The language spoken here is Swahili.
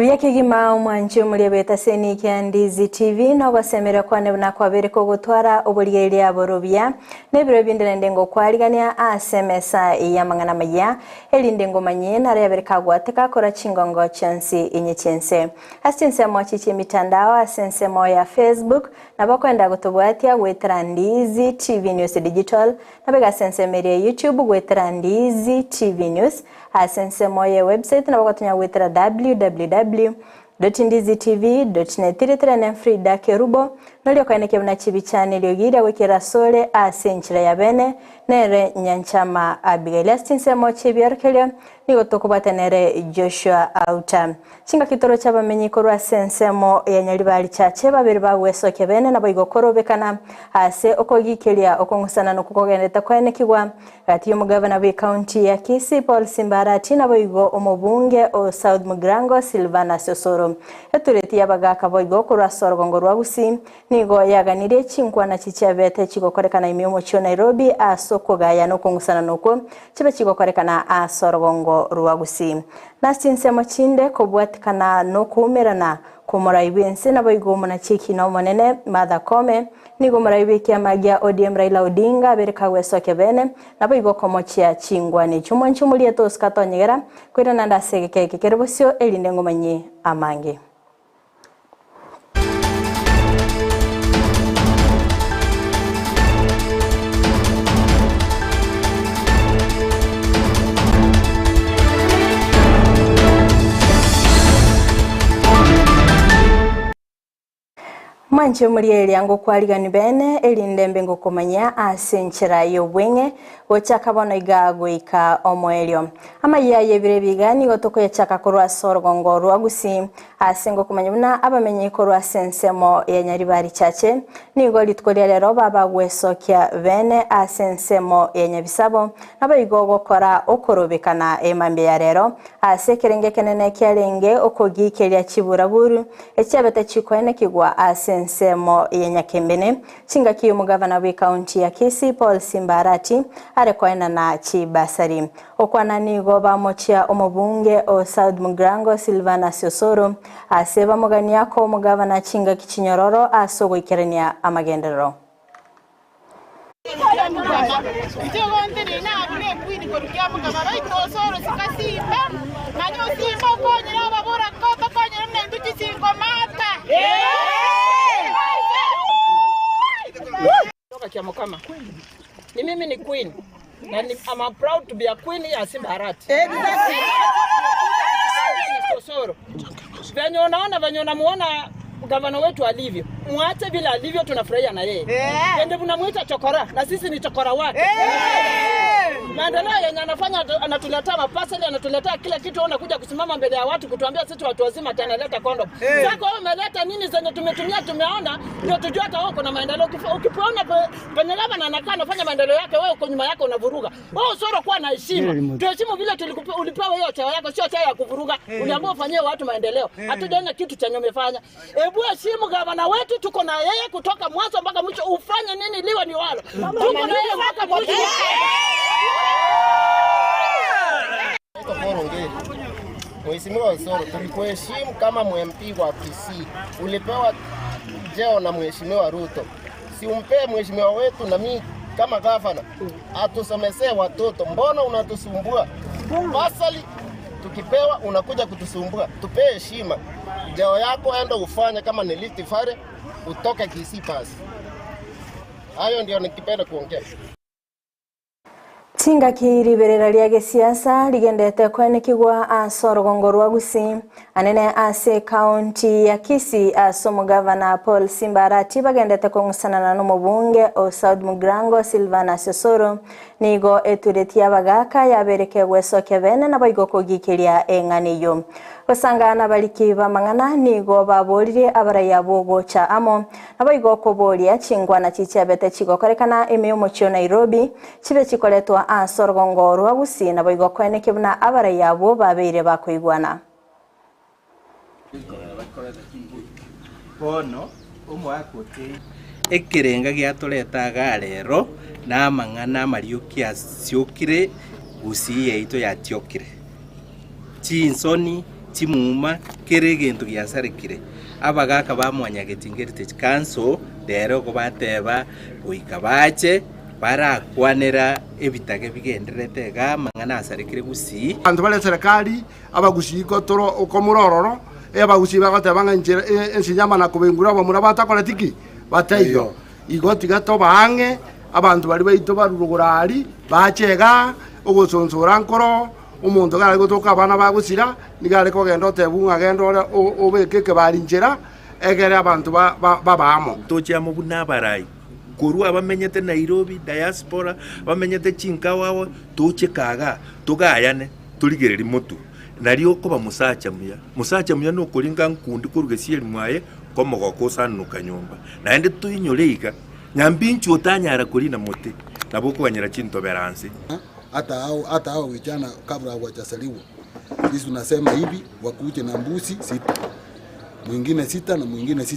Muria kigima umwanje muri beta seni kyandizi TV no basemera kwane na kwabere ko gutwara uburiye ya borobia nebiro bindende ngo kwarigania asemesa ya mangana maya elinde ngo manye na yabereka gwateka kora chingongo chansi inyechense asense mo chichi mitandao asense mo ya Facebook na bakwenda gutubwatia Gweterandizi TV News Digital na bega sense media YouTube Gweterandizi TV News asense mo ya website na bakatunya Gwetera www.ndizitv.net na Frida Kerubo nolio kaineke mna chibi channel yogira wekera sole asenchira ya bene nere nyanchama Abigail Astinse chibi arkelio nigo tokubatenere Joshua Auta chinga kitoro chaba menyikoro asensemo ya nyalibali chache babiri bawesoke bene nabo igokorobekana ase okogikelia okongusana no kukogendeta kwaenekigwa gati y'umugavana wa county ya Kisii Paul Simbarati nabo igo omubunge o South Mugrango Silvana Sosoro etureti yabagaka boigo kurwa Sorgongo rwagusi nigo yaganire chinkwa na chicyabete chigokorekana imyomo cyo Nairobi asoko gaya no kongusana noko chibe chigokorekana a Sorgongo rwagusi nastinsemo chinde kobwatikana no kumerana kumuraibense naboigo mona chiki no monene Martha Koome nigo muraibe magia ODM Raila Odinga bereka wesoke bene naboigo komochia chingwa ni chumonchumulie toskatonyera kwirana ndasege kekerebosio elinde ngomanye amange Manche muri yango kwaligani bene elindembe ngo komanya asenchera yobwenge gochakabona igago ika omoelio ama yaye birebigani gotoko yachaka korwa Sorgongo rwagusi asengo komanya buna abamenye korwa sensemo ya nyaribari chache nigo litkolya lero baba gwesokya bene asensemo ya nyabisabo nabayigo gokora okorobekana emambe ya rero asekerenge kenene kyalenge okogikelia chiburaburu ecyabeta chikwene kigwa asensemo ya nyakembene chinga kiyo mugavana wa county ya Kisii Paul Simbarati arekoena na chibasari okwana nigo bamochia omubunge o South Mugrango Silvana Sosoro aseba mugani yako mugavana chinga kichinyororo asogo ikerenia amagendero Kama ni mimi ni queen na I'm proud to be a queen ya Simbarati. Sosoro. Venye unamuona gavana wetu alivyo. Muache bila alivyo tunafurahia na yeye. Ndio tunamuita chokora na sisi ni chokora wake. Maendeleo yenye anafanya anatuletea mapasali, anatuletea kila kitu, anakuja kusimama mbele ya watu kutuambia sisi watu wazima analeta condom. Sasa wewe umeleta nini zenye tumetumia tumeona ndio tujue hata wako na maendeleo. Ukipoona penye gavana anakaa anafanya maendeleo yake wewe uko nyuma yake unavuruga. Wewe usoro kuwa na heshima. Tuheshimu vile ulipewa hiyo cheo yako, sio cheo ya kuvuruga. Uliambiwa ufanyie watu maendeleo. Hatujaona kitu chenye umefanya. Hebu heshimu gavana wetu, tuko na yeye kutoka mwanzo mpaka mwisho. Ufanye nini liwe ni walo. Tuko na yeye mpaka mwisho. Mheshimiwa Osoro, tulikuheshimu kama MP wa Kisii. Ulipewa jeo na Mheshimiwa Ruto. Si umpee mheshimiwa wetu na mimi kama gavana atusomesee watoto. Mbona unatusumbua? Basali tukipewa unakuja kutusumbua. Tupee heshima. Jeo yako enda ufanye kama ni lift fare utoke Kisii pass. Hayo ndio nikipenda kuongea. Tinga kiriberera liage siasa ligendete kwenekigwa a Sorgongo rwagusi anene ase county ya Kisii asomo governor Paul Simbarati bagendete kongusana no mubunge o South Mugrango Silvana Sosoro nigo etureti abagaka yabereke wesoke bene nabayigo kogikelia enganiyo basangana baliki bamangana nigo babolire abaraya bogo cha amo nabayigo kobolia chingwa na chicyabete chigokorekana emyomo cyo Nairobi chibe chikoletwa a Sorgongo rwagusi nabayigo kweneke buna abaraya bo babeire bakoigwana bono umwakote ekirenga giatuletaga rero na mang'ana mariukia ciokire gusi yeito yatiokire chinsoni chimuma kere gento giasarekire abagaka bamwanyagetie Heritage Council rero ko bateba goikabache barakwanera ebitage bigenderete ga mang'ana asarekire gusi bantu bale serikali abagusiko toro okomurororo abagusi bagatebanga njira ensinyama na kubengura bamura batakora tiki batayo igoti gato bange abantu bali baito barurugurari bachega ogosonsora nkoro umuntu gari gutuka abana bagusira nigare ko gendo tebunga gendo obekeke bari njira egere abantu babamo tochia mu bunabarai koru abamenyete Nairobi diaspora abamenyete Chinkawawa toche kaga tugayane tuligereri mutu nario koba musacha muya no kuringa nkundi kurugesiye mwaye komogoko sanuka nyumba naende tuyinyoleika nyambinchi otanyara kulina mote naboko banyara chinto beransi hata hao vijana kabla hawajasaliwa sisi tunasema hivi wakuje na mbuzi 6 mwingine 6 na mwingine 6